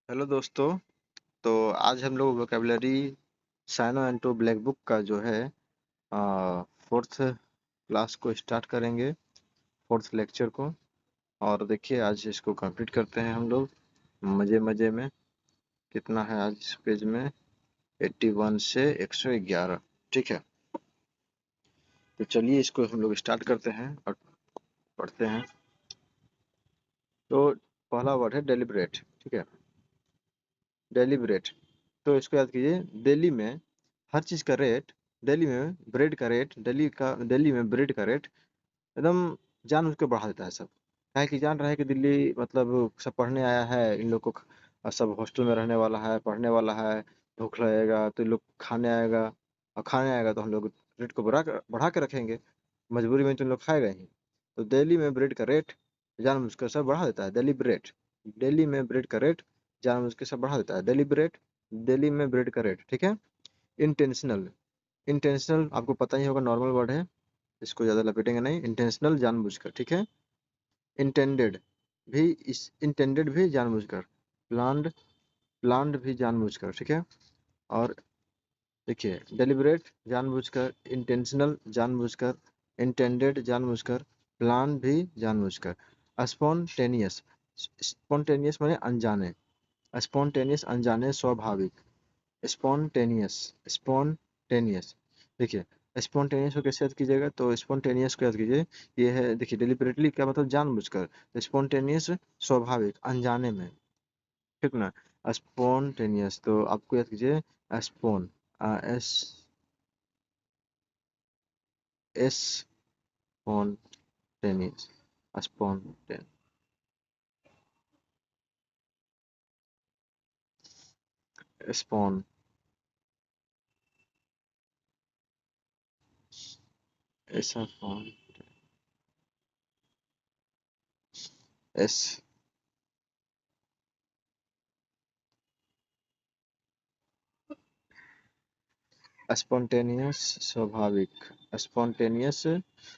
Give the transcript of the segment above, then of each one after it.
Hello दोस्तों। तो आज हम लोग वोकेबलरी साइनो एंड टू ब्लैक बुक का जो है फोर्थ क्लास को स्टार्ट करेंगे, फोर्थ लेक्चर को। और देखिए आज इसको कंप्लीट करते हैं हम लोग मज़े मज़े में। कितना है आज इस पेज में? 81 से 111। ठीक है, तो चलिए इसको हम लोग स्टार्ट करते हैं और पढ़ते हैं। तो पहला वर्ड है डेलिब्रेट। ठीक है, डेलिब्रेट। तो इसको याद कीजिए। दिल्ली में हर चीज़ का रेट, दिल्ली में ब्रेड का रेट, दिल्ली में ब्रेड का रेट एकदम जानबूझ के बढ़ा देता है सब। काहे कि जान रहा है कि दिल्ली मतलब सब पढ़ने आया है, इन लोग को सब हॉस्टल में रहने वाला है, पढ़ने वाला है। भूख लगेगा तो इन लोग खाने आएगा, और खाने आएगा तो हम लोग रेट को बढ़ा के रखेंगे। मजबूरी में तो इन लोग खाएगा ही। तो दिल्ली में ब्रेड का रेट जानबूझ कर सब बढ़ा देता है। दिल्ली ब्रेड, दिल्ली में ब्रेड का रेट जानबूझ के सब बढ़ा देता है। दिल्ली ब्रेड, दिल्ली में ब्रेड का रेट। ठीक है। इंटेंशनल, इंटेंशनल आपको पता ही होगा, नॉर्मल वर्ड है, इसको ज़्यादा लपेटेंगे नहीं। इंटेंशनल जानबूझकर। ठीक है। इंटेंडेड भी, इस इंटेंडेड भी जानबूझकर। प्लान्ड, प्लान्ड भी जानबूझकर। ठीक है। और देखिए, डेलिबरेट जानबूझकर, इंटेंशनल जानबूझकर, इंटेंडेड जानबूझकर, प्लान भी जानबूझकर। स्पॉन्टेनियस, स्पॉन्टेनियस माने अनजाने, स्पॉन्टेनियस अनजाने स्वाभाविक। Spontaneous, spontaneous. देखिए, स्पॉन्टेनियस को कैसे याद कीजिएगा? तो स्पॉन्टेनियस को याद कीजिए, ये है, देखिए डेलिबरेटली क्या मतलब जानबूझकर, तो स्पॉन्टेनियस स्वाभाविक अनजाने में। ठीक ना। स्पॉन्टेनियस तो आपको याद कीजिए, स्पोन, एस, एस, स्पॉन्टेनियस, स्पॉन्टेन, स्पॉन, ऐसा फॉन, एस, स्पॉन्टेनियस स्वाभाविक, स्पॉन्टेनियस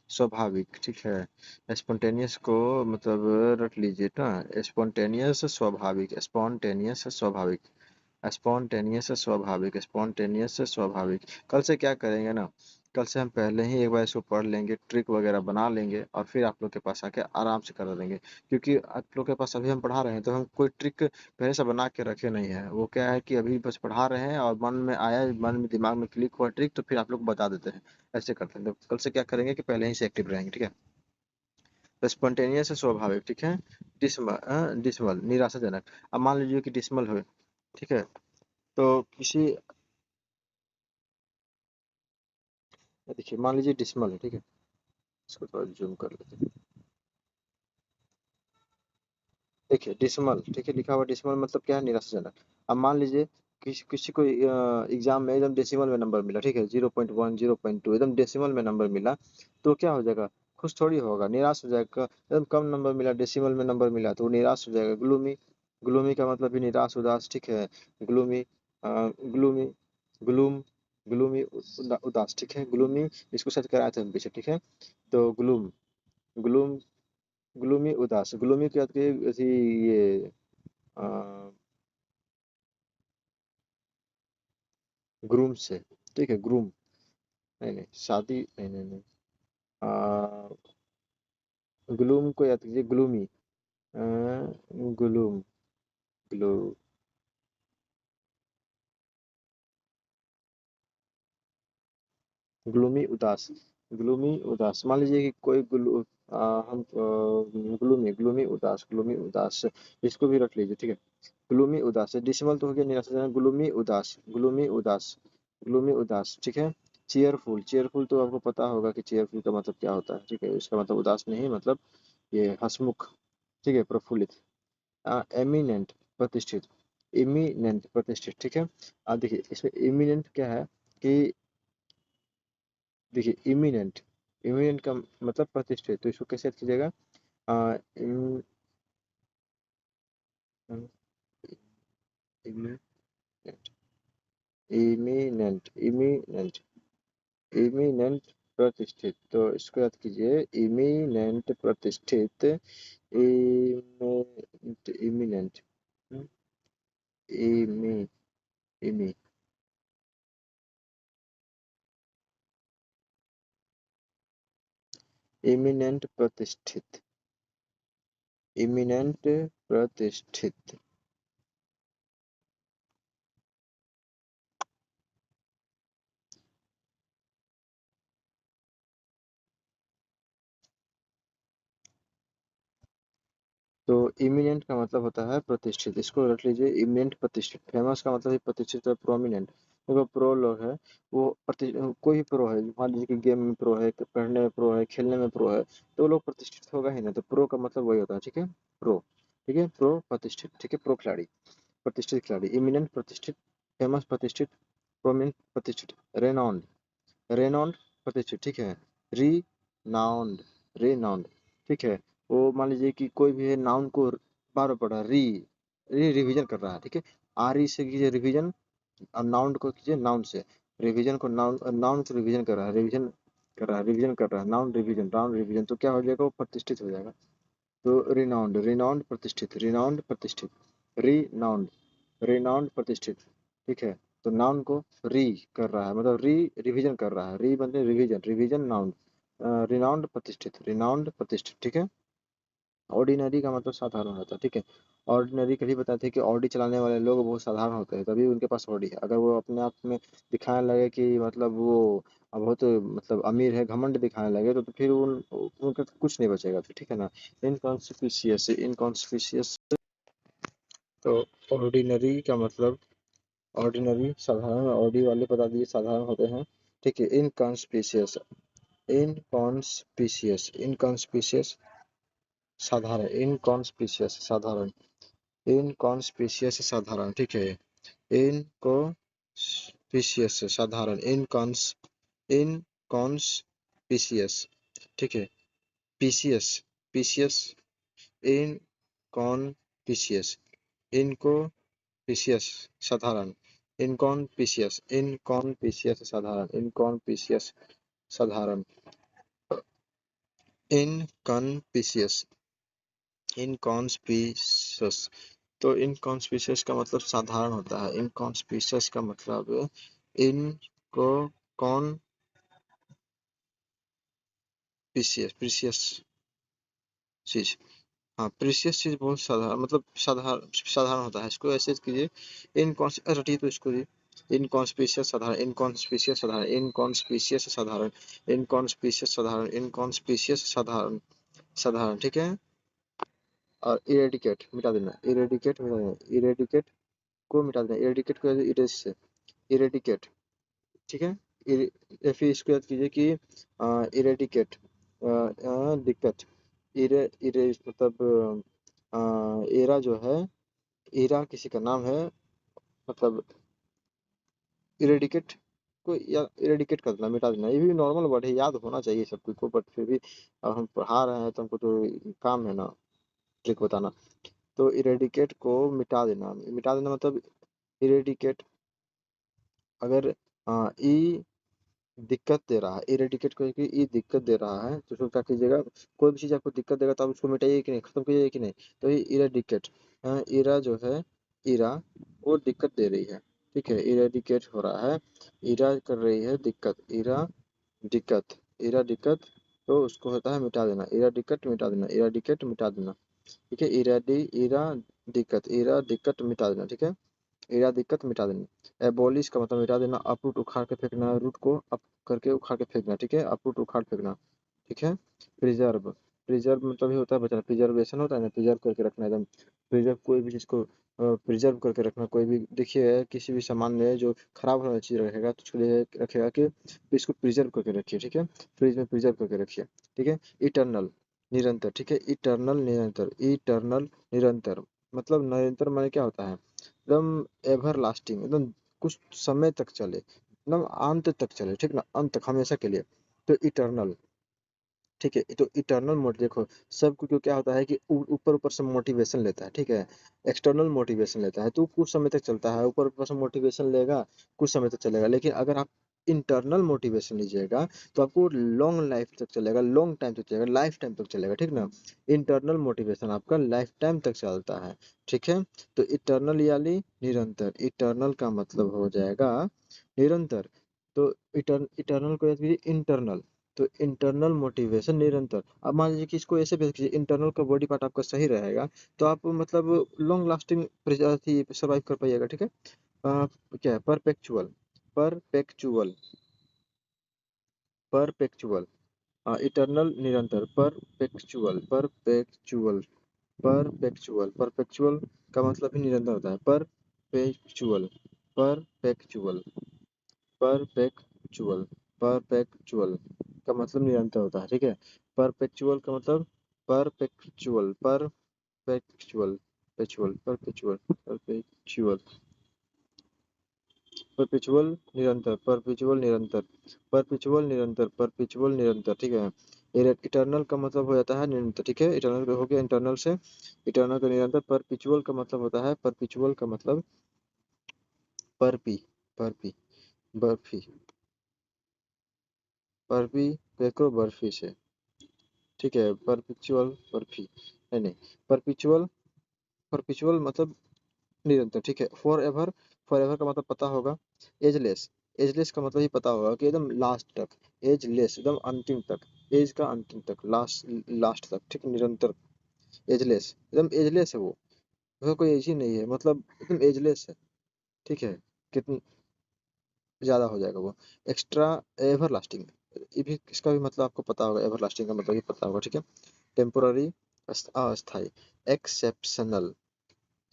स्वाभाविक। ठीक है। स्पॉन्टेनियस को मतलब रट लीजिए ना, स्पॉन्टेनियस स्वाभाविक, स्पॉन्टेनियस स्वाभाविक, स्पॉन्टेनियस स्वाभाविक, स्पॉन्टेनियस स्वाभाविक। कल से क्या करेंगे ना, कल से हम पहले ही एक बार इसको पढ़ लेंगे, ट्रिक वगैरह बना लेंगे, और फिर आप लोग के पास आके आराम से करा देंगे। क्योंकि आप लोग के पास अभी हम पढ़ा रहे हैं तो हम कोई ट्रिक पहले से बना के रखे नहीं है। वो क्या है कि अभी बस पढ़ा रहे हैं और मन में आया, मन में दिमाग में क्लिक हुआ ट्रिक, तो फिर आप लोग बता देते हैं। ऐसे करते हैं। तो कल से क्या करेंगे कि पहले ही से एक्टिव रहेंगे। ठीक है। तो स्पॉन्टेनियस है स्वाभाविक। ठीक है। डिसमल, डिसमल निराशाजनक। अब मान लीजिए कि डिसमल हो, ठीक है, तो किसी, देखिए मान लीजिए डिसमल है। ठीक है, इसको थोड़ा जूम कर लेते हैं। देखिए डिसमल, ठीक है, लिखा हुआ डिसमल मतलब क्या है? निराशाजनक। अब मान लीजिए किसी किसी को एग्जाम में एकदम डेसिमल में नंबर मिला, ठीक है, 0.1, 0.2 एकदम डेसिमल में नंबर मिला, तो क्या हो जाएगा? खुश थोड़ी होगा, निराश हो जाएगा। एकदम कम नंबर मिला, डेसिमल में नंबर मिला, तो वो निराश हो जाएगा। ग्लूमी, ग्लूमी का मतलब भी निराश, उदास। ठीक है। ग्लूमी, ग्लूमी, ग्लूम, ग्लूमी उदास। ठीक है। ग्लूमी, इसको सेट कराए थे हम पीछे। ठीक है। तो ग्लूम, ग्लूम, ग्लूमी उदास। ग्लूमी की याद कीजिए ऐसी, ये ग्रूम से। ठीक है, ग्रूम, नहीं नहीं शादी, नहीं नहीं नहीं, ग्लूम को याद कीजिए, ग्लूमी, ग्लूम, ग्लू, ग्लूमी उदास, ग्लूमी उदास। मान लीजिए कि कोई हम ग्लूमी, ग्लूमी उदास, ग्लूमी उदास, इसको भी रख लीजिए। ठीक है। ग्लूमी उदास, डिसमल तो हो गया निराशाजनक, ग्लूमी उदास, ग्लूमी उदास, ग्लूमी उदास। ठीक है। चीयरफुल, चीयरफुल तो आपको पता होगा कि चीयरफुल का मतलब क्या होता है। ठीक है, इसका मतलब उदास नहीं, मतलब ये हंसमुख। ठीक है, प्रफुल्लित। एमिनेंट, प्रतिष्ठित, इमिनेंट प्रतिष्ठित। ठीक है। देखिए इसमें इमिनेंट क्या है कि, देखिए इमिनेंट, इमिनेंट का मतलब प्रतिष्ठित, तो इसको कैसे याद कीजिएगा? इमिनेंट, इमिनेंट, इमिनेंट, इमिनेंट प्रतिष्ठित, तो इसको याद कीजिए, इमिनेंट प्रतिष्ठित, इमिनेंट, इमिनेंट। इमी इमी इमिनेंट प्रतिष्ठित, इमिनेंट प्रतिष्ठित। तो इमिनेंट का मतलब होता है प्रतिष्ठित, इसको रख लीजिए, इमिनेंट प्रतिष्ठित। फेमस का मतलब है प्रतिष्ठित, प्रोमिनेंट। देखो प्रो लोग है, वो कोई भी प्रो है, मान लीजिए कि गेम में प्रो है, पढ़ने में प्रो है, खेलने में प्रो है, तो वो लोग प्रतिष्ठित होगा ही ना। तो प्रो का मतलब वही होता है, ठीक है, प्रो। ठीक है, प्रो प्रतिष्ठित, ठीक है, प्रो खिलाड़ी, प्रतिष्ठित खिलाड़ी। इमिनेंट प्रतिष्ठित, फेमस प्रतिष्ठित, प्रोमिनेंट प्रतिष्ठित, रेनाउंड, रेनॉल्ड प्रतिष्ठित, ठीक है, री नाउंड, रेनाउंड, ठीक है। वो मान लीजिए कि कोई भी है, नाउन को बार बार पढ़ रहा है, री री रिवीजन कर रहा है, ठीक है, आर ई से कीजिए रिवीजन, और नाउन को कीजिए नाउन से रिवीजन, को नाउन नाउन से रिवीजन कर रहा है, रिवीजन कर रहा है, रिवीजन कर रहा है, नाउन रिवीजन, नाउन रिवीजन, तो क्या हो जाएगा, वो प्रतिष्ठित हो जाएगा। तो रिनाउंड, रिनाउंड प्रतिष्ठित, रिनाउंड प्रतिष्ठित, रिनाउंड, रिनाउंड प्रतिष्ठित, ठीक है। तो नाउन को री कर रहा है, मतलब री रिवीजन कर रहा है, री मतलब रिवीजन, रिवीजन नाउन, रिनाउंड प्रतिष्ठित, रिनाउंड प्रतिष्ठित, ठीक है। ऑर्डिनरी का मतलब साधारण होता है, ठीक है। ऑर्डिनरी कभी बताते हैं कि ऑडी चलाने वाले लोग बहुत साधारण होते हैं, तभी उनके पास ऑडी है। अगर वो अपने आप में दिखाने लगे कि मतलब वो बहुत मतलब अमीर है, घमंड दिखाने लगे, तो फिर उनका कुछ नहीं बचेगा, तो ठीक है ना। Inconspicuous, inconspicuous. तो ऑर्डिनरी का मतलब, ऑर्डिनरी साधारण, ऑडी वाले बता दिए साधारण होते हैं, ठीक है। इनकॉन्स्पिशियस, इनकॉन्स्पिशियस, इनकॉन्स्पिशियस साधारण, इनकॉन्स्पिशियस साधारण, इनकॉन्स्पिशियस साधारण, ठीक है। इनकॉन्स्पिशियस साधारण, इनकॉन्स्पिशियस, ठीक है। पीसियस, पीसियस, इनकॉन्स्पिशियस, इनकॉन्स्पिशियस साधारण, इनकॉन्स्पिशियस, इनकॉन्स्पिशियस साधारण, इनकॉन्स्पिशियस साधारण, इनकॉन्स्पिशियस, इनकॉन्स्पिशियस। तो इनकॉन्स्पिशियस का मतलब साधारण होता है, इनकॉन्स्पिशियस का मतलब इनको कॉन प्रीशियस, प्रीशियस चीज, हाँ प्रीशियस चीज बहुत साधारण, मतलब साधारण, साधारण होता है, इसको ऐसे कीजिए, इनकॉन्स रटिए तो इसको जी, इनकॉन्स्पिशियस साधारण, इनकॉन्स्पिशियस साधारण, इनकॉन्स्पिशियस साधारण, इनकॉन्स्पिशियस साधारण, इनकॉन्स्पिशियस साधारण, साधारण, ठीक है। और इरेडिकेट मिटा देना, इरेडिकेट मिटा देना, इरेडिकेट को मिटा देना, इरेडिकेट को इरेज से, इरेडिकेट, ठीक है। या फिर इसको याद कीजिए कि इरेडिकेट, दिक्कत, इरे मतलब एरा जो है, एरा किसी का नाम है, मतलब इरेडिकेट को या इरेडिकेट कर देना, मिटा देना, ये भी नॉर्मल वर्ड है, याद होना चाहिए सब कुछ को, बट फिर भी अब हम पढ़ा रहे हैं तो हमको तो काम है ना ट्रिक बताना। तो इरेडिकेट को मिटा देना, मिटा देना मतलब इरेडिकेट, अगर ई दिक्कत दे रहा है, इरेडिकेट को कि ई दिक्कत दे रहा है, तो उसको क्या कीजिएगा, कोई भी चीज आपको दिक्कत देगा तो आप उसको मिटाइए कि नहीं, खत्म कीजिए कि नहीं। तो ये इरेडिकेट, इरा जो है, इरा वो दिक्कत दे रही है, ठीक है, इरेडिकेट हो रहा है, इरा कर रही है दिक्कत, इरा दिक्कत, इरा दिक्कत, तो उसको होता है मिटा देना, इरा दिक्कत मिटा देना, इराडिकेट मिटा देना, ठीक है। इरा दिक्कत, इरा दिक्कत मिटा देना, ठीक है। एरा दिक्कत मिटा देना, एबॉलिश का मतलब मिटा देना, अपरूट उखाड़ के फेंकना, रूट को अप करके उखाड़ के फेंकना, ठीक है, अपरूट उखाड़ फेंकना, ठीक है। प्रिजर्व, प्रिजर्व मतलब ही होता है बचना, प्रिजर्वेशन होता है ना, प्रिजर्व करके रखना एकदम, प्रिजर्व कोई भी चीज को प्रिजर्व करके रखना, कोई भी देखिए किसी भी सामान में जो खराब होने वाली चीज रखेगा तो उसके लिए रखेगा कि इसको प्रिजर्व करके रखिए, ठीक है, फ्रिज में प्रिजर्व करके रखिए, ठीक है। इटर्नल निरंतर, ठीक है, इटर्नल निरंतर, इटर्नल निरंतर, मतलब निरंतर माने क्या होता है, एकदम एवर लास्टिंग, एकदम कुछ समय तक चले, एकदम अंत तक चले, ठीक ना, अंत तक, हमेशा के लिए। तो इटर्नल, ठीक है। तो इटर्नल मोड देखो, सब कुछ क्या होता है कि ऊपर ऊपर से मोटिवेशन लेता है, ठीक है, एक्सटर्नल मोटिवेशन लेता है, तो कुछ समय तक चलता है, ऊपर ऊपर से मोटिवेशन लेगा, कुछ समय तक चलेगा, लेकिन अगर आप इंटरनल मोटिवेशन लीजिएगा तो आपको लॉन्ग लाइफ तक चलेगा, लॉन्ग टाइम तक चलेगा, लाइफ टाइम तक चलेगा, ठीक ना। इंटरनल मोटिवेशन आपका लाइफ टाइम तक चलता है, ठीक है। तो इटर्नल यानी निरंतर, इटर्नल का मतलब हो जाएगा निरंतर। तो इटर्नल को याद कीजिए इंटरनल, तो इंटरनल मोटिवेशन निरंतर। अब मान लीजिए कि इसको ऐसे भेज कीजिए, इंटरनल का बॉडी पार्ट आपका सही रहेगा तो आप मतलब लॉन्ग लास्टिंग सर्वाइव कर पाइएगा, ठीक है। क्या है परपेचुअल, परपेचुअल, परपेचुअल, इटर्नल निरंतर, परपेचुअल, परपेचुअल, परपेचुअल, परपेचुअल का मतलब ही निरंतर होता है, परपेचुअल, परपेचुअल, परपेचुअल, परपेचुअल का मतलब निरंतर होता है, ठीक है। परपेचुअल का मतलब परपेचुअल, परपेचुअल, पेचुअल, परपेचुअल, परपेचुअल, परपेचुअल निरंतर, परपेचुअल निरंतर, परपेचुअल निरंतर, परपेचुअल निरंतर, ठीक है। इटर्नल का मतलब हो जाता है निरंतर, ठीक है। इटर्नल हो गया इंटरनल से, इटर्नल का निरंतर। परपेचुअल का मतलब होता है, परपेचुअल का मतलब परपी, परपी, बर्फी, परपी देखो बर्फी से, ठीक है। परपेचुअल बर्फी, नहीं नहीं, परपेचुअल, परपेचुअल मतलब निरंतर, ठीक है। फॉर एवर, फॉर एवर का मतलब पता होगा। एजलेस, एजलेस का मतलब ही पता होगा कि एकदम लास्ट तक, एजलेस एकदम अंतिम तक, एज का अंतिम तक, लास्ट, लास्ट तक, ठीक, निरंतर। एजलेस एकदम एजलेस है वो, उसका कोई एज ही नहीं है, मतलब एकदम एजलेस है, ठीक है। कितना ज्यादा हो जाएगा वो। एक्स्ट्रा एवर लास्टिंग, ये भी इसका भी मतलब आपको पता होगा, एवर लास्टिंग का मतलब भी पता होगा, ठीक है। टेम्पोररी अस्थाई, एक्सेप्शनल,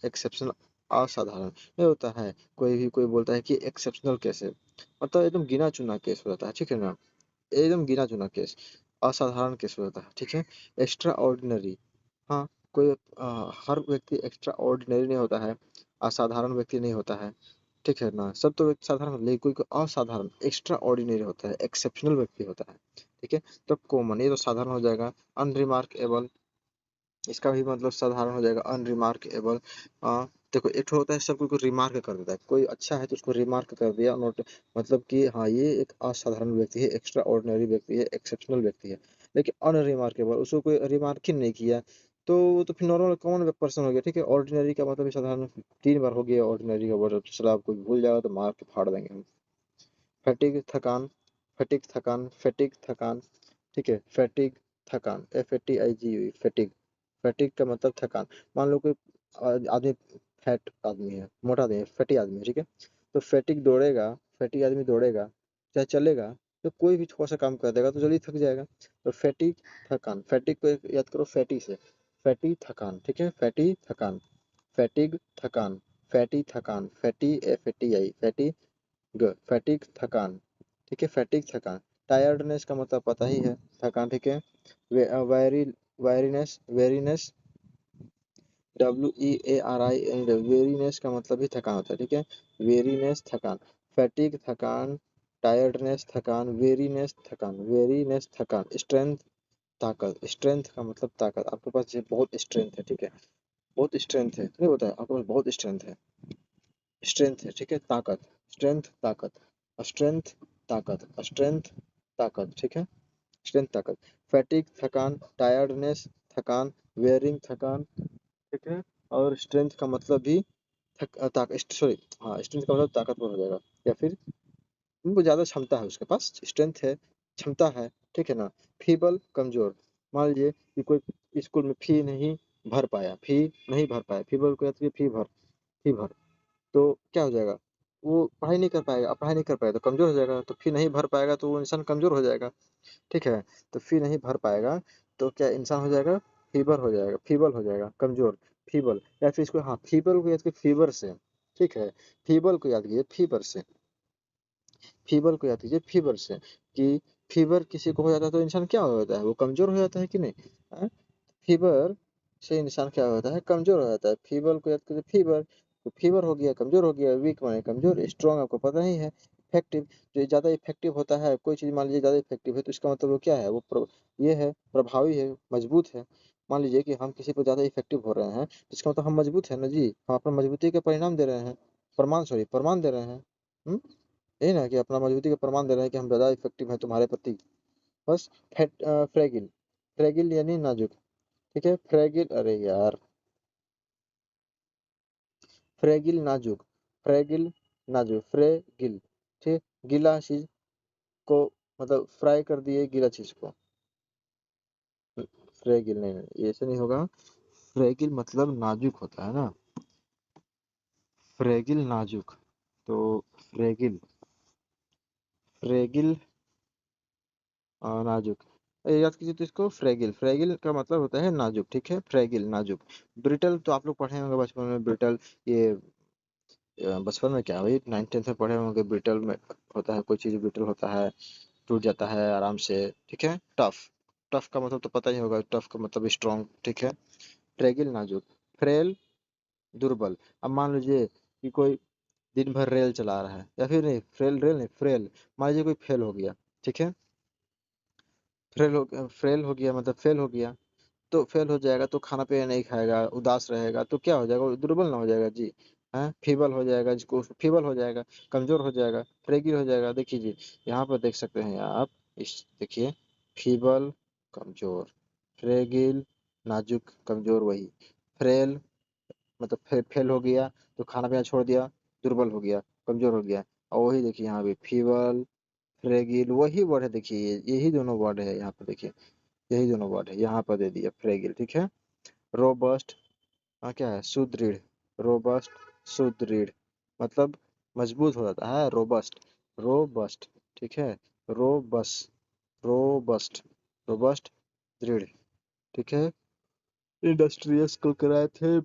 एक्सेप्शनल असाधारण ये होता है। कोई बोलता है कि एक्सेप्शनल केस है, मतलब एकदम गिना चुना केस हो जाता है, ठीक है ना। एकदम गिना चुना केस, असाधारण केस हो जाता है, ठीक है। एक्स्ट्रा ऑर्डिनरी, हाँ, कोई हर व्यक्ति एक्स्ट्रा ऑर्डिनरी नहीं होता है, असाधारण व्यक्ति नहीं होता है, ठीक है ना। सब तो व्यक्ति साधारण होते हैं, लेकिन कोई कोई असाधारण एक्स्ट्रा ऑर्डिनरी होता है, एक्सेप्शनल व्यक्ति होता है, ठीक है। तो कॉमन ये तो साधारण हो जाएगा। अनरिमार्केबल, इसका भी मतलब साधारण हो जाएगा, अनरिमार्केबल। देखो एक ठो होता है सब कोई को रिमार्क कर देता है, कोई अच्छा है तो उसको रिमार्क कर दिया, नोट, मतलब कि हाँ ये एक असाधारण व्यक्ति है, एक्स्ट्रा ऑर्डिनरी व्यक्ति है, एक्सेप्शनल व्यक्ति है। लेकिन अनरिमार्केबल, उसको कोई रिमार्क ही नहीं किया तो वो तो फिर नॉर्मल कॉमन पर्सन हो गया, ठीक है। ऑर्डिनरी का मतलब साधारण, 3 बार हो गया ऑर्डिनरी का वर्ड, चलो आपको भूल जाएगा तो मार के फाड़ देंगे हम। फैटिग थकान, फैटिग थकान, फैटिग थकान, ठीक है। फैटिग थकान, FATIG, फैटिग, फैटिग का मतलब थकान। मान लो कोई आदमी फैट आदमी है, मोटा आदमी है, फैटी आदमी है, ठीक है। तो फैटिग दौड़ेगा, फैटी आदमी दौड़ेगा चाहे चलेगा तो कोई भी थोड़ा सा काम कर देगा तो जल्दी थक जाएगा। तो फैटिग थकान, फैटिग को याद करो फैटी से, फैटी थकान, ठीक है। फैटी थकान, फैटिग थकान, फैटी थकान, फैटी FATI, फैटी फैटिग थकान, ठीक है। फैटिग थकान। टायर्डनेस का मतलब पता ही है, थकान, ठीक है। Very, weariness, weariness, WEARI, weariness का मतलब भी थकान होता है, ठीक है। वेरीनेस थकान, फैटिग थकान, टायर्डनेस थकान, वेरीनेस थकान, वेरीनेस थकान। स्ट्रेंथ, ताकत, स्ट्रेंथ का मतलब ताकत, आपके पास ये बहुत स्ट्रेंथ है, ठीक है। बहुत स्ट्रेंथ है, नहीं होता है आपके पास बहुत स्ट्रेंथ है, स्ट्रेंथ है, ठीक है। ताकत, स्ट्रेंथ, ताकत, स्ट्रेंथ, ताकत, स्ट्रेंथ, ताकत, ठीक है। स्ट्रेंथ, ताकत। फैटिक थकान, टायर्डनेस थकान, वेयरिंग थकान, ठीक है। और स्ट्रेंथ का मतलब भी सॉरी, हाँ स्ट्रेंथ का मतलब ताकतवर हो जाएगा, या फिर उनको ज्यादा क्षमता है, उसके पास स्ट्रेंथ है, क्षमता है, ठीक है ना। फीबल, कमजोर, मान लीजिए कि कोई स्कूल में फी नहीं भर पाया, फी नहीं भर पाया, फीबल को याद फी भर, फी भर, तो क्या हो जाएगा, वो पढ़ाई नहीं कर पाएगा। अब पढ़ाई नहीं कर पाएगा तो कमजोर हो जाएगा, तो फी नहीं भर पाएगा तो वो इंसान कमजोर हो जाएगा, ठीक है। तो फी नहीं भर पाएगा तो क्या इंसान हो जाएगा, फीबर हो जाएगा, फीबल हो जाएगा, कमजोर, फीबल। या फिर इसको हाँ फीबल को याद कीजिए फीवर से, ठीक है। फीबल को याद कीजिए फीवर से, फीवर को याद कीजिए फीवर से, कि फीवर किसी को हो जाता है तो इंसान क्या हो जाता है, वो कमजोर हो जाता है कि नहीं, हाँ? फीवर से इंसान क्या होता है, कमजोर हो जाता है। फीवर को याद कीजिए फीवर, तो फीवर हो गया, कमजोर हो गया, वीक माने कमजोर, स्ट्रॉन्ग आपको पता ही है। इफेक्टिव, जो ज्यादा इफेक्टिव होता है, कोई चीज मान लीजिए ज्यादा इफेक्टिव है तो इसका मतलब वो क्या है, वो ये है प्रभावी है, मजबूत है। मान लीजिए कि हम किसी पर ज्यादा इफेक्टिव हो रहे हैं तो इसका मतलब हम मजबूत है ना जी, हम अपना मजबूती के परिणाम दे रहे हैं, प्रमाण, सॉरी प्रमाण दे रहे हैं। यही ना कि अपना मजबूती का प्रमाण दे रहे हैं कि हम ज्यादा इफेक्टिव हैं तुम्हारे प्रति। बस। फ्रेगिल, फ्रेगिल यानी नाजुक। ठीक है, फ्रेगिल, अरे यार, फ्रेगिल नाजुक, फ्रेगिल नाजुक, फ्रेगिल। ठीक, गीला चीज को मतलब फ्राई कर दिए गीला चीज को। फ्रेगिल नहीं, नहीं ऐसे नहीं होगा। फ्रेगिल मतलब नाजुक होता है ना, फ्रेगिल नाजुक। तो फ्रेगिल, फ्रेगिल नाजुक। याद कीजिए तो इसको, फ्रेगिल, फ्रेगिल का मतलब होता है नाजुक। ठीक है, फ्रेगिल नाजुक। ब्रिटल तो आप लोग पढ़े होंगे बचपन में, ब्रिटल। ये बचपन में क्या, वही 9th 10th में पढ़े होंगे। ब्रिटल में होता है, कोई चीज ब्रिटल होता है, टूट जाता है आराम से। ठीक है, टफ, टफ का मतलब तो पता ही होगा, टफ का मतलब स्ट्रॉन्ग। ठीक है, फ्रेगिल नाजुक, फ्रेल दुर्बल। अब मान लीजिए कि कोई दिन भर रेल चला रहा है, या फिर नहीं, फ्रेल रेल नहीं, फ्रेल। मान लीजिए कोई फेल हो गया। ठीक है, फेल हो गया मतलब फेल हो गया, तो फेल हो जाएगा तो खाना पीना नहीं खाएगा, उदास रहेगा, तो क्या हो जाएगा, वो दुर्बल ना हो जाएगा जी। हैं, फीबल हो जाएगा, जिसको फीबल हो जाएगा, कमजोर हो जाएगा, फ्रेगिल हो जाएगा। देखिए जी, यहाँ पर देख सकते हैं आप, इस देखिए, फीबल कमजोर, फ्रेगिल नाजुक कमजोर, वही फ्रेल मतलब फेल हो गया तो खाना पीना छोड़ दिया, दुर्बल हो गया, कमजोर हो गया। और वही देखिए यहाँ पे फीबल, फ्रेगिल, वही वर्ड है। देखिए यही दोनों वर्ड है यहाँ पे, देखिए यही दोनों वर्ड है यहाँ पर दे दिया, फ्रेगिल। ठीक है, रोबस्ट, हाँ क्या है, सुदृढ़, रोबस्ट, सुदृढ़ मतलब मजबूत हो जाता है, रोबस्ट, रोबस्ट। ठीक है, रोबस्ट, रोबस्ट, रोबस्ट, दृढ़। ठीक है, इंडस्ट्रियस को कराए थे,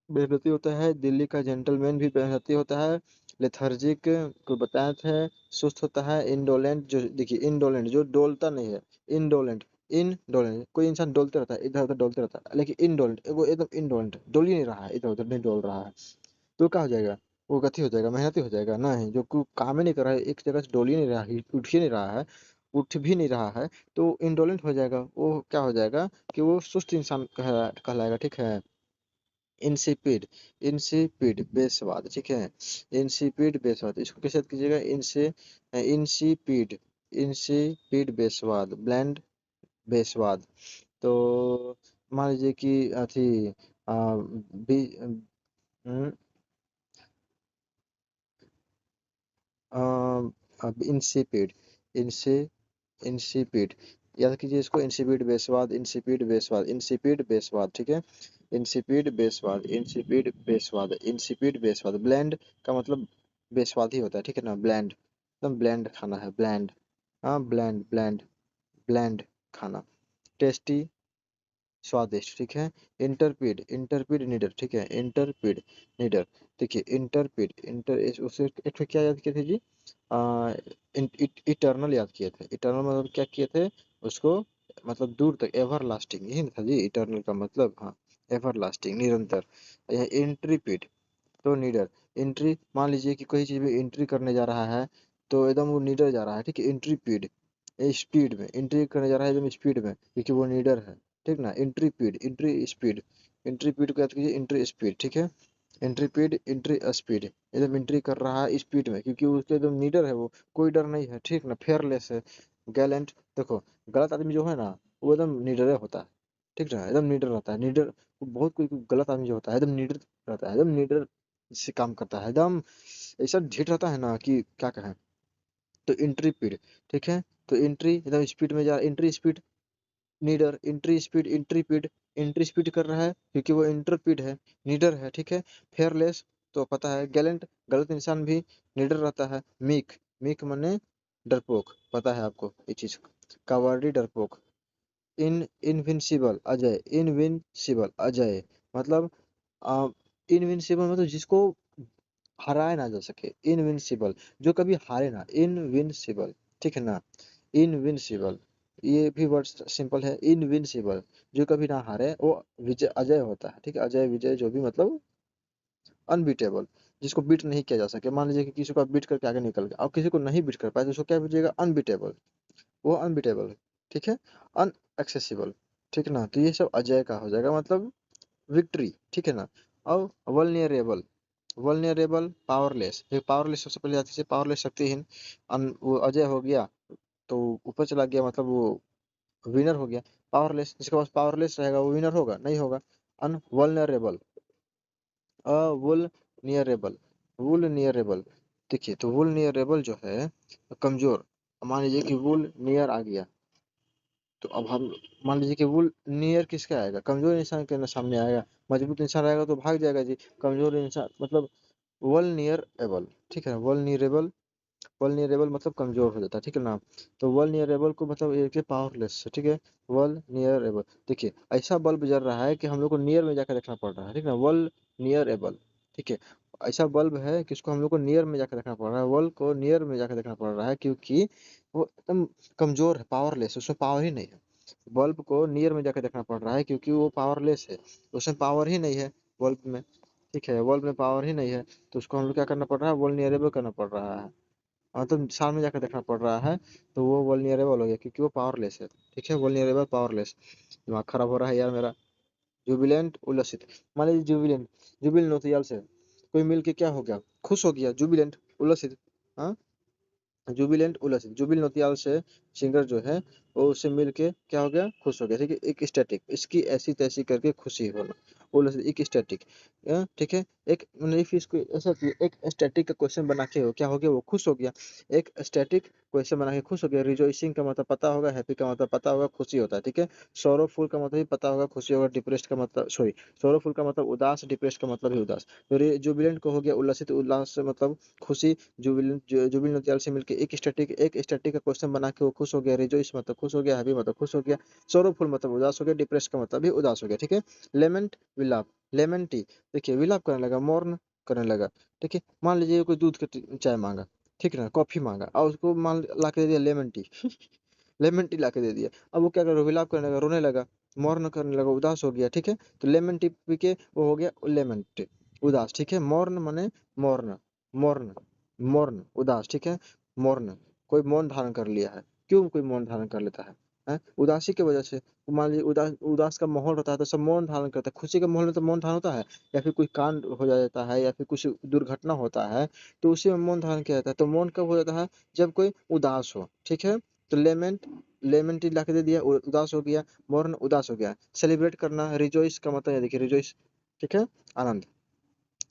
मेहनती होता है, दिल्ली का जेंटलमैन भी मेहनती होता है, लेथर्जिक को बताए थे, सुस्त होता है, इंडोलेंट, जो देखिए इंडोलेंट जो डोलता नहीं है, इंडोलेंट, इनडोलेंट कोई इंसान डोलते रहता है, इधर उधर डोलते रहता है, लेकिन इंडोलेंट वो एकदम इंडोलेंट, डोल ही नहीं रहा है, इधर उधर नहीं डोल रहा है, तो क्या हो जाएगा, वो गति हो जाएगा, मेहनती हो जाएगा ना, है जो काम ही नहीं कर रहा है, एक जगह से डोल ही नहीं रहा है, उठ ही नहीं रहा है, उठ भी नहीं रहा है, तो इंडोलेंट हो जाएगा, वो क्या हो जाएगा कि वो सुस्त इंसान कहलाएगा। ठीक है, इंसिपिड, इंसिपिड बेस्वाद। ठीक है, इंसिपिड बेस्वाद, इसको कैसे याद कीजिएगा, इंसिपिड, इंसिपिड बेस्वाद, ब्लैंड बेस्वाद। तो मान लीजिए कि अथी बी, अब इंसिपिड, इंसे इंसिपिड, याद कीजिए इसको, इंसिपिड बेस्वाद, इंसिपिड बेस्वाद, इंसिपिड बेस्वाद। ठीक है, इंसिपिड बेस्वाद, इंसिपिड बेस्वाद, इंसिपिड बेस्वाद, ब्लैंड का मतलब बेस्वाद ही होता है। ठीक है ना, ब्लैंड, एकदम ब्लैंड खाना है, ब्लैंड। हाँ, ब्लैंड, ब्लैंड, ब्लैंड खाना। टेस्टी, स्वादिष्ट। ठीक है, इंटरपीड, इंटरपीड नीडर। ठीक है, इंटरपीड नीडर। देखिए इंटरपीड, उसे एक ठो क्या याद किए थे जी, आ, इटर्नल याद किए थे। इटर्नल मतलब क्या किए थे उसको, मतलब दूर तक, एवर लास्टिंग, यही ना था जी इटर्नल का मतलब। हाँ, एवर लास्टिंग, निरंतर। यह इंट्रीपीड तो नीडर, एंट्री, मान लीजिए कि कोई चीज में एंट्री करने जा रहा है, तो एकदम वो नीडर जा रहा है। ठीक है, एंट्रीपीड, स्पीड में एंट्री करने जा रहा है, एकदम स्पीड में, क्योंकि वो नीडर है। ठीक ना, एंट्रीपीड, एंट्री स्पीड, एंट्रीपीड को याद कीजिए, एंट्री स्पीड। ठीक है, एंट्रीपीड, एंट्री स्पीड, एकदम एंट्री कर रहा है स्पीड में, क्योंकि उसके एकदम नीडर है वो, कोई डर नहीं है। ठीक ना, फेयरलेस है, गैलेंट। देखो, गलत आदमी जो है ना, वो एकदम निडर होता है। ठीक ना, एकदम निडर रहता है, निडर। बहुत कोई कोई गलत आदमी जो होता है एकदम निडर रहता है, एकदम निडर से काम करता है, एकदम ऐसा ढीठ रहता है ना कि क्या कहें। तो एंट्री पीड, ठीक है, तो एंट्री एकदम स्पीड में जा, एंट्री स्पीड, नीडर, एंट्री स्पीड, एंट्री पीड, एंट्री स्पीड कर रहा है क्योंकि वो इंटरपीड है, नीडर है। ठीक है, फेयरलेस तो पता है, गैलेंट गलत इंसान भी नीडर रहता है, मीक, मीक मने डरपोक, पता है आपको ये चीज, कावर्डी डरपोक। इनविंसिबल अजय, इनविंसिबल अजय मतलब इनविंसिबल मतलब जिसको हराया ना जा सके, इनविंसिबल जो कभी हारे ना, इनविंसिबल। ठीक है ना, इनविंसिबल, ये भी वर्ड सिंपल है, इनविंसिबल जो कभी ना हारे, वो विजय अजय होता है। ठीक है, अजय विजय जो भी मतलब अनबीटेबल, जिसको बीट नहीं किया जा सके। मान लीजिए कि किसी को आप बीट करके आगे निकल गए और किसी को नहीं बीट कर पाए, तो उसको क्या बीजिएगा, अनबीटेबल, वो अनबीटेबल है। ठीक है, अनएक्सेसिबल। ठीक है ना, तो ये सब अजय का हो जाएगा, मतलब विक्ट्री। ठीक है ना, और वल्नियरेबल, वल्नरेबल, पावरलेस। पावरलेस सबसे पहले आती है, पावरलेस शक्तिहीन। वो अजय हो गया तो ऊपर चला गया, मतलब वो विनर हो गया। पावरलेस, जिसके पास पावरलेस रहेगा वो विनर होगा नहीं होगा। अनवल्नरेबल, अवुलनियरेबल, वुलनियरेबल। देखिए तो वुलनियरेबल जो है कमजोर। मान लीजिए कि वुल नियर आ गया, तो अब हम मान लीजिए कि वुल नियर किसका आएगा, कमजोर इंसान के सामने आएगा। मजबूत इंसान रहेगा तो भाग जाएगा जी। कमजोर इंसान मतलब वल्नियरेबल, ठीक है। वल्नियरेबल, वल्नियरेबल मतलब कमजोर हो जाता है, ठीक है ना। तो वल्नियरेबल को मतलब एक पावरलेस, ठीक है। वल्नियरेबल, देखिए ऐसा बल्ब जल रहा है कि हम लोग को नियर में जाकर देखना पड़ रहा है, ठीक है ना। वल्नियरेबल, ठीक है। ऐसा बल्ब है कि इसको हम लोग को नियर में जाकर देखना पड़ रहा है, वल को नियर में जाकर देखना पड़ रहा है, क्योंकि वो एकदम कमजोर है, पावरलेस, उसमें पावर ही नहीं है। बल्ब को नियर में जाकर देखना पड़ रहा है क्योंकि वो पावरलेस है, उसमें पावर ही नहीं है बल्ब में, ठीक है। बल्ब में पावर ही नहीं है, तो उसको हम लोग क्या करना पड़ रहा है, वल्नियरेबल करना पड़ रहा है। हाँ, तो सामने जाकर देखना पड़ रहा है, तो वो वल्नियरेबल हो गया क्योंकि वो पावरलेस है, ठीक है। वल्नियरेबल, पावरलेस। दिमाग खराब हो रहा है यार मेरा। जुबिलेंट, उल्लसित। मान लीजिए जुबिलेंट, जुबिल नौटियाल से कोई मिल के क्या हो गया, खुश हो गया, जुबिलेंट, उल्लसित। हाँ, जुबिलेंट, उल्लसित। जुबिल नौटियाल से सिंगर जो है वो उससे मिल के क्या हो गया, खुश हो गया, ठीक है। एक स्टैटिक, इसकी ऐसी तैसी करके खुशी होना, उल्लसित, एक स्टैटिक, ठीक है। एक मतलब if इसको ऐसा एक स्टैटिक का क्वेश्चन बना के हो क्या हो गया, वो खुश हो गया। एक स्टैटिक क्वेश्चन बना के खुश हो गया। रिजॉइसिंग का मतलब पता होगा, हैप्पी का मतलब पता होगा, खुशी होता है, ठीक है। सौरवफुल का मतलब भी पता होगा, खुशी होगा। डिप्रेस्ड का मतलब, सॉरी, सौरवफुल का मतलब उदास, डिप्रेस्ड का मतलब भी उदास। तो जुबिलेंट को हो गया उल्लसित, उल्लास से मतलब खुशी। जुबिल नौटियाल से मिलके एक स्टैटिक का क्वेश्चन बना के वो खुश हो गया। रिजॉइस मतलब खुश हो गया, हैप्पी मतलब खुश हो गया, सौरवफुल मतलब उदास हो गया, डिप्रेस का मतलब भी उदास हो गया, ठीक है। लेमेंट, विलाप, लेमेंटी, देखिए विलाप करने लगा, मौर्न करने लगा, ठीक है। मान लीजिए कोई दूध का चाय मांगा, ठीक है ना, कॉफी मांगा और उसको मान ला के दे दिया लेमन टी लेमन टी ला के दे दिया। अब वो क्या कर, विलाप करने लगा, रोने लगा, मौर्न करने लगा, उदास हो गया, ठीक है। तो लेमन टी पी के वो हो गया लेमन टी, उदास, ठीक है। मौर्न माने मौर्न, मौर्न, मौर्न उदास, ठीक है। मौर्न, कोई मौन धारण कर लिया है। क्यों कोई मौन धारण कर लेता है, हैं? उदासी की वजह से। मान लीजिए उदास, उदास का माहौल होता है तो सब मौन धारण करता है। खुशी के माहौल में तो मौन धारण होता है, या फिर कोई कांड हो जाता है या फिर कुछ दुर्घटना होता है तो उसी में मौन धारण किया जाता है। तो मौन कब हो जाता है, जब कोई उदास हो, ठीक है। तो लेमेंट, लेमेंट ला के दे दिया, उदास हो गया। मौर्न, उदास हो गया। सेलिब्रेट करना, रिजॉइस का मतलब है, देखिए रिजॉइस, ठीक है, आनंद।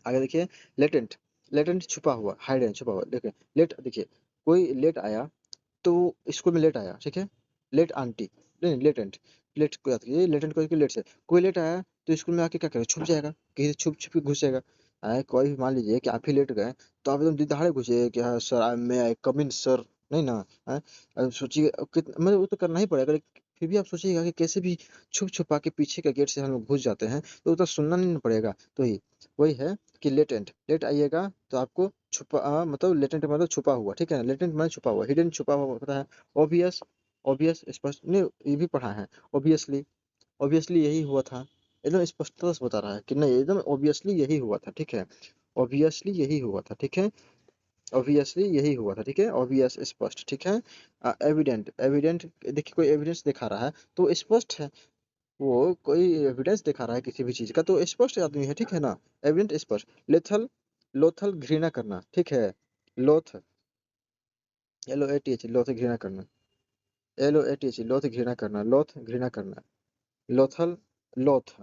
आगे देखिए, लेटेंट, लेटेंट छुपा हुआ, हाइडन, छुपा हुआ, देखिए। लेट, देखिए कोई लेट आया तो स्कूल में लेट आया, ठीक है। लेट आंटी, नहीं लेटेंट, लेट को याद कीजिए, लेटेंट को लेट से कोई लेट आया तो स्कूल में आके क्या करेगा, छुप जाएगा, कहीं से छुप छुप के घुसेगा। कोई भी मान लीजिए कि आप ही लेट गए तो आप एकदम दिहाड़े घुसे कि हाँ सर, मैं आई कम इन सर, नहीं ना। है, अब सोचिए मतलब वो तो करना ही पड़ेगा, लेकिन फिर भी आप सोचिएगा कि कैसे भी छुप छुपा के पीछे का गेट से हम लोग घुस जाते हैं तो वो तो सुनना नहीं ना पड़ेगा। तो ही वही है कि लेटेंट, लेट आइएगा तो आपको छुपा, मतलब लेटेंट मतलब छुपा हुआ, ठीक है ना। लेटेंट मतलब छुपा हुआ, हिडन छुपा हुआ होता है। ऑब्वियस, ऑब्वियस स्पष्ट, नहीं ये भी पढ़ा है। ऑब्वियसली, ऑब्वियसली यही हुआ था, एकदम स्पष्टता से बता रहा है कि नहीं एकदम ऑब्वियसली यही हुआ था, ठीक है। ऑब्वियसली यही हुआ था, ठीक है। ऑब्वियसली यही हुआ था, ठीक है। ऑब्वियस स्पष्ट, ठीक है। एविडेंट, एविडेंट, देखिए कोई एविडेंस दिखा रहा है तो स्पष्ट है, वो कोई एविडेंस दिखा रहा है किसी भी चीज का तो स्पष्ट आदमी है, ठीक है ना। एविडेंट, स्पष्ट। लेथल, लोथल घृणा करना, ठीक है। लोथ, LOATH, लोथ घृणा करना। LOATH, लोथ घृणा करना, लोथ घृणा करना। लोथल, लोथ,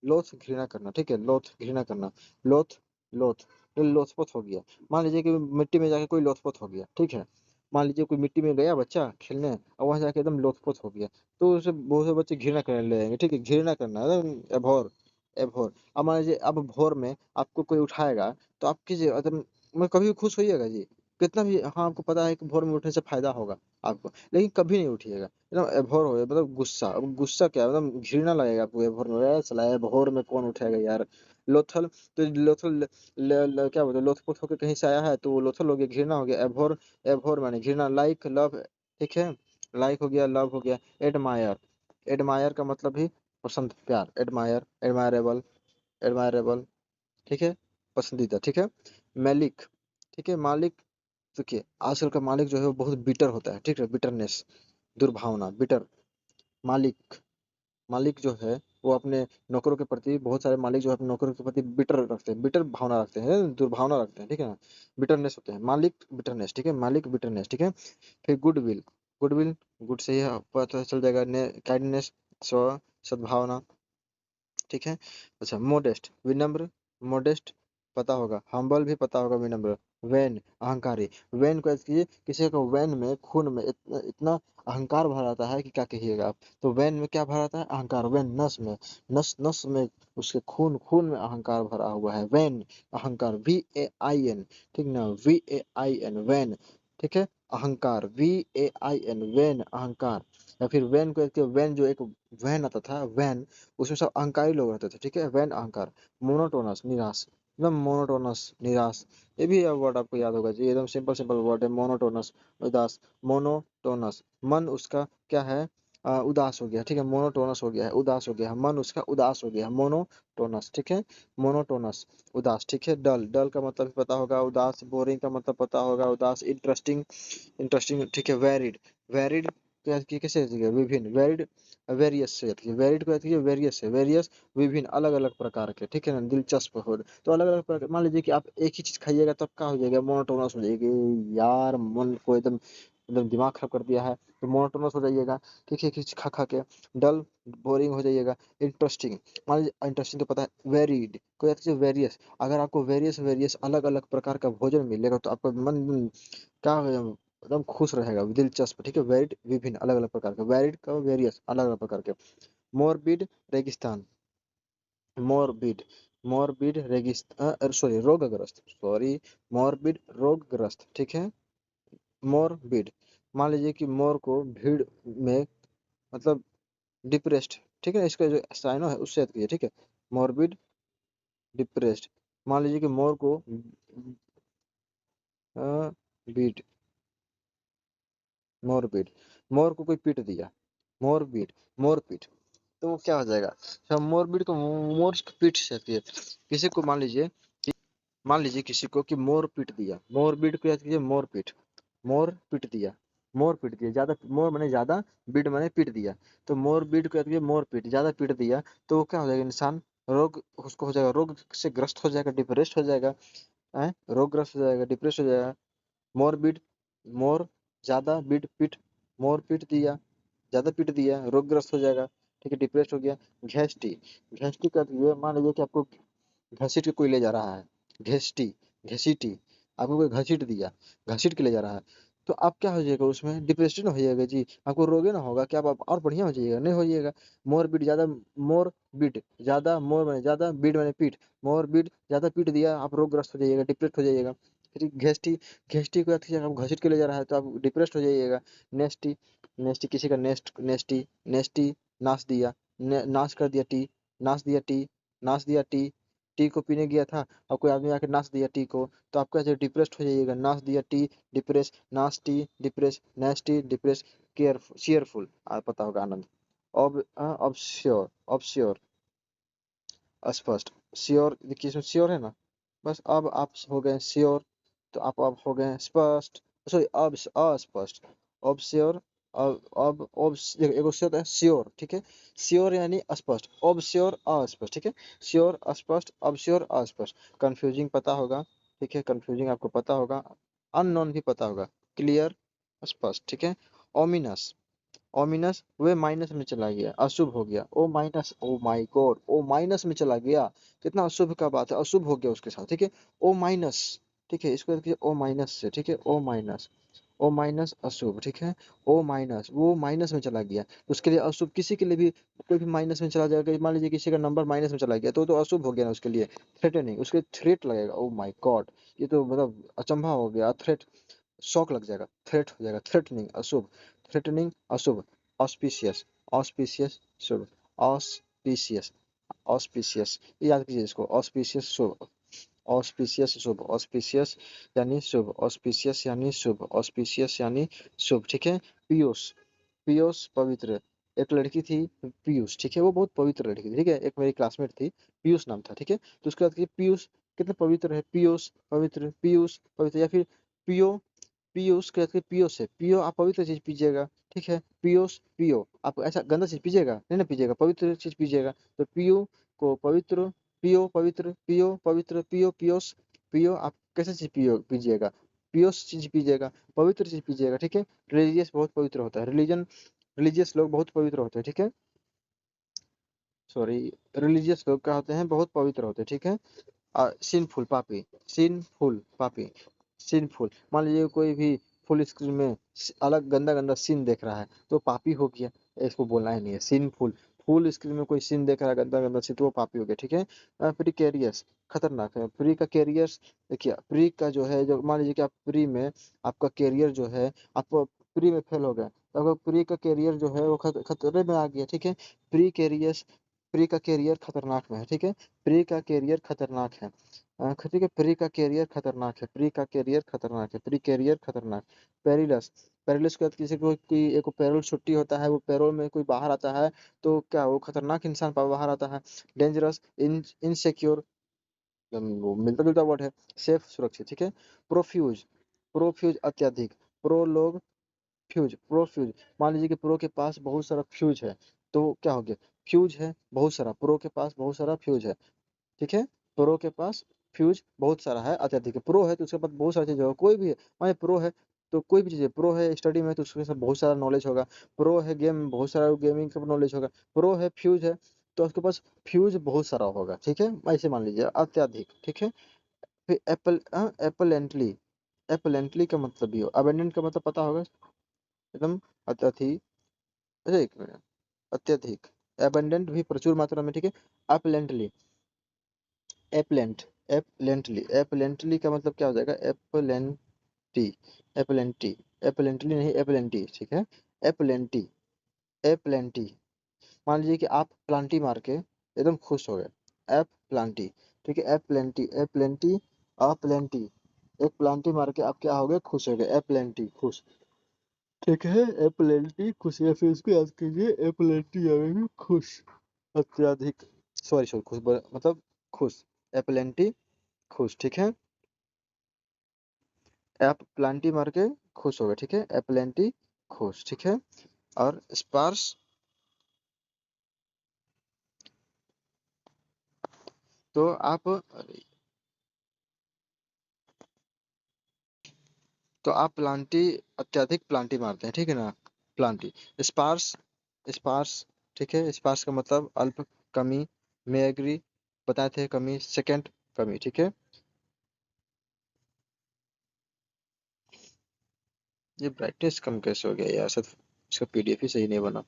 लोथ घृणा करना, ठीक है। लोथ घृणा करना, लोथ, लोथ, ये लोथपोत हो गया। मान लीजिए कि मिट्टी में जाके कोई लोथपोत हो गया, ठीक है। मान लीजिए कोई मिट्टी में गया बच्चा खेलने और वहां जाके एकदम लोथपोत हो गया, तो उसे बहुत से बच्चे घृणा करने लगेंगे, ठीक है। घृणा करना, एकदम एभोर, एभोर। अब मान लीजिए अब भोर में आपको कोई उठाएगा तो आप किसी एकदम मैं कभी भी खुश होइएगा जी, कितना भी, हाँ आपको पता है कि भोर में उठने से फायदा होगा आपको, लेकिन कभी नहीं उठिएगा, एकदम एभोर हो मतलब गुस्सा, अब गुस्सा क्या मतलब घृणा लगेगा आपको एभोर में, "अरे साला एभोर में कौन उठेगा यार"। लोथल, तो लोथल क्या बोलते हैं, लोथपोत होकर कहीं से आया है तो वो लोथल हो गया, घृणा हो गया। एभोर, एभोर माने घृणा। लाइक, लव, ठीक है। लाइक हो गया, लव हो गया। एडमायर, एडमायर का मतलब भी पसंद, प्यार। एडमायर, एडमायरेबल, एडमायरेबल, ठीक है, पसंदीदा, ठीक है। मालिक, ठीक है, मालिक। देखिए आजकल का मालिक जो है वो बहुत बिटर होता है, ठीक है, बिटरनेस, दुर्भावना, बिटर। मालिक, मालिक जो है वो अपने नौकरों के प्रति, बहुत सारे मालिक जो है अपने नौकरों के प्रति बिटर रखते हैं, बिटर भावना रखते हैं, दुर्भावना रखते हैं, ठीक है ना। बिटरनेस होते हैं मालिक, बिटरनेस, ठीक है, मालिक बिटरनेस, ठीक है। फिर गुडविल, गुडविल, गुड से ही पता चल जाएगा, काइंडनेस, स्व सद्भावना, ठीक है। अच्छा, मोडेस्ट, विनम्र, मोडेस्ट पता होगा, हम्बल भी पता होगा, विनम्र। वैन, अहंकारी, वैन को ऐसे कीजिए, किसी को वैन में, खून में इतना इतना अहंकार भरा रहता है कि क्या कहिएगा आप। तो वैन में क्या भरा रहता है, अहंकार। वैन नस में, नस नस में, उसके खून खून में अहंकार भरा हुआ है, वैन, अहंकार, VAIN, ठीक ना, VAIN, वैन, ठीक है। अहंकार, VAIN, वैन, अहंकार। या फिर वैन को एक वैन, जो एक वैन आता था, वैन, उसमें सब अहंकारी लोग रहते थे, ठीक है, वैन, अहंकार। मोनोटोनस, निराश, एकदम मोनोटोनस, निराश। ये भी वर्ड आपको याद होगा जी, एकदम सिंपल सिंपल वर्ड है, मोनोटोनस, उदास। मोनोटोनस, मन उसका क्या है, उदास हो गया, ठीक है, मोनोटोनस हो गया है, उदास हो गया है, मन उसका उदास हो गया है, मोनोटोनस, ठीक है, मोनोटोनस, उदास, ठीक है। डल, डल का मतलब भी पता होगा, उदास। बोरिंग का मतलब पता होगा, उदास। इंटरेस्टिंग, इंटरेस्टिंग, ठीक है। वैरिड, वैरिड कैसे रहती है, विभिन्न, वैरिड, वेरियस से रहती है, वैरिड को रहती है, वेरियस है, वेरियस, विभिन्न, अलग अलग प्रकार के, ठीक है ना, दिलचस्प हो। तो अलग अलग प्रकार, मान लीजिए कि आप एक ही चीज खाइएगा तब क्या हो जाएगा, मोनोटोनस हो जाएगी, यार मन को एकदम एकदम दिमाग खराब कर दिया है, तो मोनोटोनस हो जाइएगा, ठीक है, किसी खा खा के। डल, बोरिंग हो जाइएगा। इंटरेस्टिंग, मान लीजिए इंटरेस्टिंग तो पता है, वेरिड को रहती है, वेरियस। अगर आपको वेरियस वेरियस अलग अलग प्रकार का भोजन मिलेगा तो आपका मन क्या होगा, एकदम खुश रहेगा, दिलचस्प, ठीक है। वेरिड, विभिन्न, अलग अलग प्रकार के, वेरिड का वेरियस, अलग अलग प्रकार के। मोरबिड, रेगिस्तान, मोरबिड, मोरबिड रेगिस्तान, सॉरी रोगग्रस्त, सॉरी, मोरबिड रोगग्रस्त, ठीक है। मोरबिड, मान लीजिए कि मोर को भीड़ में, मतलब डिप्रेस्ड, ठीक है, इसका जो साइनो है उससे याद कीजिए, ठीक है। मोरबिड, डिप्रेस्ड। मान लीजिए कि मोर को बीट, मोरबिड, मोर को कोई पीट दिया, मोरबिड, मोरपीट, तो वो क्या हो जाएगा, अच्छा, मोरबिड को मोर की पीठ से आती है। किसी को मान लीजिए किसी को कि मोर पीट दिया, मोरबिड को याद कीजिए, मोर पीठ, मोर पीट दिया, मोर पीट दिया, ज्यादा, मोर मैंने ज्यादा, बीड मैंने पीट दिया, तो मोर बीड को याद कीजिए, मोर पीट, ज्यादा पीट दिया, तो वो क्या हो जाएगा, इंसान रोग, उसको हो जाएगा, रोग से ग्रस्त हो जाएगा, डिप्रेस्ड हो जाएगा, रोगग्रस्त हो जाएगा, डिप्रेस हो जाएगा। मोरबिड, मोर, ज्यादा, बीट पीठ, मोर पीट दिया, ज्यादा पीट दिया, रोगग्रस्त हो जाएगा, ठीक है, डिप्रेस्ड हो गया। घैष्टी, घैष्टी का ये मान लीजिए कि आपको घसीट के कोई ले जा रहा है, घेष्टी, घसीटी, आपको कोई घसीट दिया, घसीट के ले जा रहा है, तो आप क्या हो जाएगा, उसमें डिप्रेशन हो जाएगा जी, आपको रोगे ना होगा, क्या आप और बढ़िया हो जाइएगा, नहीं हो जाइएगा। मोर बीट ज्यादा, मोर बीट ज्यादा, मोर मैंने ज्यादा, बीट मैंने पीठ, मोर बीट ज्यादा पीट दिया, आप रोगग्रस्त हो जाइएगा, डिप्रेस हो जाइएगा। फिर घेष्टी, घेष्टी को आप घसीट के ले जा रहा है तो आप डिप्रेस्ड हो जाइएगा। नेस्टी, नेस्टी किसी का नेस्ट, नेस्टी, नेस्टी, नाश दिया, नाश कर दिया टी, नाश दिया टी, नाश दिया टी, टी को पीने गया था और कोई आदमी आके नाच दिया टी को, तो आप कैसे डिप्रेस्ड हो जाइएगा, नाच दिया टी, डिप्रेस, नाच T, depress, नेस्टी, depress, careful, cheerful, पता होगा, आनंद। अब श्योर, अब श्योर, स्पष्ट, श्योर, देखिए इसमें श्योर है ना, बस अब आप हो गए श्योर, तो आप अब हो गए स्पष्ट, सॉरी अब अस्पष्ट, अब श्योर, अब एगो से होता है श्योर, ठीक है, श्योर यानी स्पष्ट, अब श्योर अस्पष्ट, ठीक है, श्योर अस्पष्ट, अब श्योर अस्पष्ट। कंफ्यूजिंग पता होगा, ठीक है, कंफ्यूजिंग आपको पता होगा, अननोन भी पता होगा, क्लियर, स्पष्ट, ठीक है। ओमिनस, ओमिनस, वे माइनस में चला गया, अशुभ हो गया, O minus, O my God, O minus में चला गया, कितना अशुभ का बात है, अशुभ हो गया उसके साथ, ठीक है। ओ माइनस, ठीक है, इसको देखिए ओ माइनस से, ठीक है, ओ माइनस, ओ माइनस अशुभ, ठीक है। ओ माइनस, वो माइनस में चला गया, तो उसके लिए अशुभ, किसी के लिए भी कोई भी माइनस में चला जाएगा, मान लीजिए किसी का नंबर माइनस में चला गया तो अशुभ हो गया ना उसके लिए। थ्रेटनिंग, उसके थ्रेट लगेगा, ओ माय गॉड, ये तो मतलब अचंभा हो गया, थ्रेट, शॉक लग जाएगा, थ्रेट हो जाएगा, थ्रेटनिंग अशुभ, थ्रेटनिंग अशुभ। ऑस्पिशियस, ऑस्पिशियस शुभ, ऑस्पिशियस, ऑस्पिशियस, ये याद कीजिए इसको, ऑस्पिशियस शुभ, ऑस्पिशियस शुभ, ऑस्पिशियस यानी शुभ, ऑस्पिशियस यानी शुभ, ऑस्पिशियस यानी शुभ, ठीक है। पीयूष, पीयूष पवित्र, एक लड़की थी पीयूष, ठीक है, वो बहुत पवित्र लड़की थी, ठीक है, एक मेरी क्लासमेट थी, पीयूष नाम था, ठीक है, तो उसके बाद पीयूष कितने पवित्र है, पीयूष पवित्र, पीयूष पवित्र, या फिर पियो, पीयूष के बाद पियो से, पियो आप पवित्र चीज पीजिएगा, ठीक है। पियोस, पियो, आप ऐसा गंदा चीज पीजिएगा नहीं ना, पीजिएगा पवित्र चीज पीजिएगा, तो पियो को पवित्र, पियो पवित्र, पियो पवित्र, पियो पियोस, पियो आप कैसे चीज पियो पीजिएगा, पियोस चीज पीजिएगा, पवित्र चीज पीजिएगा, ठीक है। रिलीजियस बहुत पवित्र होता है, रिलीजन, रिलीजियस लोग बहुत पवित्र होते हैं, ठीक है। सॉरी, रिलीजियस लोग क्या होते हैं, बहुत पवित्र होते हैं, ठीक है। सिनफुल पापी, सिनफुल पापी, सिनफुल, मान लीजिए कोई भी फुल स्क्रीन में अलग गंदा गंदा सीन देख रहा है तो पापी हो गया, इसको बोलना ही नहीं है, सिनफुल। फुल स्क्रीन में कोई सीन देख रहा है गंदा गंदा सीन तो वो पापी हो गया, ठीक है। प्रिकेरियस, खतरनाक है, प्री का कैरियर्स, देखिए प्री का जो है, जो मान लीजिए कि आप प्री में आपका कैरियर जो है, आप प्री में फेल हो गए तो अगर प्री का कैरियर जो है वो खतरे में आ गया, ठीक है। प्री कैरियर्स, प्री का कैरियर खतरनाक में है, ठीक है। प्री का कैरियर खतरनाक है, ठीक है। प्री का कैरियर खतरनाक है, प्री का कैरियर खतरनाक है, प्री कैरियर खतरनाक। पेरिलस, पेरिलस के बाद किसी को कोई एक पैरोल छुट्टी होता है, वो पैरोल में कोई बाहर आता है तो क्या वो खतरनाक इंसान बाहर आता है। डेंजरस, इनसिक्योर, वो मिलता जुलता वर्ड है। सेफ, सुरक्षित, ठीक है। प्रोफ्यूज, प्रोफ्यूज अत्यधिक, प्रो लोग, फ्यूज, प्रोफ्यूज, मान लीजिए कि प्रो के पास बहुत सारा फ्यूज है तो क्या हो गया, फ्यूज है बहुत सारा, प्रो के पास बहुत सारा फ्यूज है, ठीक है। प्रो के पास फ्यूज बहुत सारा है, अत्यधिक है। प्रो है तो उसके पास बहुत सारी चीजें होगा, कोई भी है, मान प्रो है तो कोई भी चीज है, प्रो है स्टडी में तो उसके साथ बहुत सारा नॉलेज होगा, प्रो है गेम में बहुत सारा गेमिंग का नॉलेज होगा, प्रो है फ्यूज है तो उसके पास फ्यूज बहुत सारा होगा, ठीक है। ऐसे मान लीजिए अत्यधिक, ठीक है। फिर एप्पल, एप्पलेंटली, एप्पलेंटली का मतलब भी हो, अबेंडेंट का मतलब पता होगा एकदम, अत्यधिक, अरे एक मिनट, अत्यधिक, एबंडेंट भी प्रचुर मात्रा में, ठीक है। अपलेंटली, एपलेंट, एपलेंटली, एपलेंटली का मतलब क्या हो जाएगा, एपलेंटी, एपलेंटी, एपलेंटली नहीं एपलेंटी, ठीक है। एपलेंटी, एपलेंटी, मान लीजिए कि आप प्लांटी मार के एकदम खुश हो गए, एप प्लांटी, ठीक है। एप प्लेंटी, एप प्लेंटी, अपलेंटी, एक प्लांटी मार के आप क्या हो गए, खुश हो गए, एप प्लेंटी, खुश, ठीक है। एप्लेंटी खुश, या फिर इसको याद कीजिए, एप्लेंटी आएगी खुश, अत्यधिक, सॉरी सॉरी, खुश मतलब खुश, एप्लेंटी खुश, ठीक है। एप प्लांटी मार के खुश हो गए, ठीक है, एप्लेंटी खुश, ठीक है। और स्पार्स, तो आप, तो आप प्लांटी, अत्यधिक प्लांटी मारते हैं, ठीक है ना, प्लांटी। स्पार्स, स्पार्स, ठीक है, स्पार्स का मतलब अल्प, कमी, में एग्री, बताए थे कमी, सेकंड कमी, ठीक है। ये ब्राइटनेस कम कैसे हो गया यार, शायद इसका पीडीएफ ही सही नहीं बना।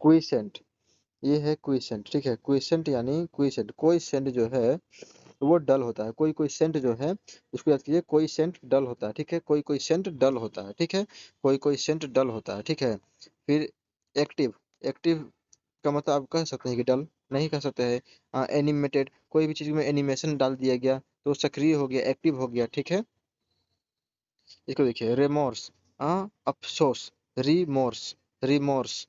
क्विसेंट, ये है क्विसेंट, ठीक है। क्विसेंट यानी क्विसेंट, कोई सेंट जो है वो डल होता है, कोई कोई सेंट जो है उसको याद कीजिए, कोई सेंट डल होता है, ठीक है, कोई कोई सेंट डल होता है, ठीक है, कोई कोई सेंट डल होता है, ठीक है। फिर एक्टिव, एक्टिव का मतलब आप कह सकते हैं कि डल, नहीं कह सकते हैं। एनिमेटेड, कोई भी चीज में एनिमेशन डाल दिया गया तो सक्रिय हो गया, एक्टिव हो गया, ठीक है। इसको देखिए, रिमोर्स, अफसोस, रिमोर्स, रिमोर्स,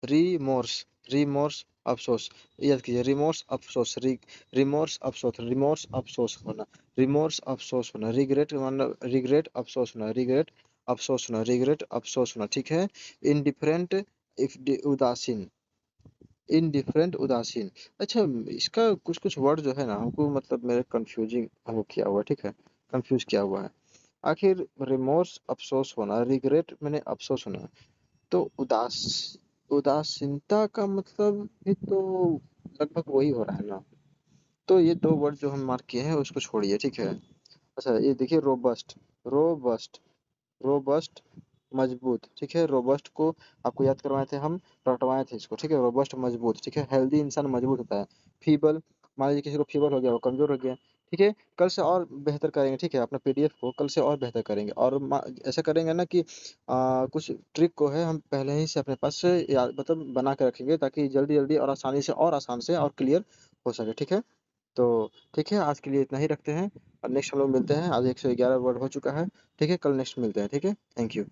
रिमोर्स, रिमोर्स, अफसोस, याद कीजिए, रिमोर्स अफसोस, रिमोर्स अफसोस, रिमोर्स अफसोस होना, रिमोर्स अफसोस होना, रिग्रेट मतलब रिग्रेट अफसोस होना, रिग्रेट अफसोस होना, रिग्रेट अफसोस होना, ठीक है। इनडिफरेंट, इफ उदासीन, इनडिफरेंट उदासीन। अच्छा, इसका कुछ कुछ वर्ड जो है ना हमको मतलब मेरे कंफ्यूजिंग हमको किया हुआ है, ठीक है, कंफ्यूज किया हुआ है। आखिर रिमोर्स अफसोस होना, रिग्रेट मैंने अफसोस होना, तो उदासीनता का मतलब भी तो लगभग वही हो रहा है ना। तो ये दो वर्ड जो हम मार्क किए हैं उसको छोड़िए, ठीक है। अच्छा ये देखिए, रोबस्ट, रोबस्ट, रोबस्ट, मजबूत, ठीक है। रोबस्ट को आपको याद करवाए थे हम, रटवाए थे इसको, ठीक है। रोबस्ट मजबूत, ठीक है, हेल्दी इंसान मजबूत होता है। फीबल, मान लीजिए किसी को फीबल हो गया, वो कमजोर हो गया, ठीक है। कल से और बेहतर करेंगे, ठीक है, अपना पीडीएफ को कल से और बेहतर करेंगे, और ऐसा करेंगे ना कि कुछ ट्रिक को है हम पहले ही से अपने पास से याद मतलब बना के रखेंगे ताकि जल्दी जल्दी और आसानी से और आसान से और क्लियर हो सके, ठीक है। तो ठीक है, आज के लिए इतना ही रखते हैं, और नेक्स्ट हम लोग मिलते हैं। आज 111 वर्ड हो चुका है, ठीक है, कल नेक्स्ट मिलते हैं, ठीक है। Thank you.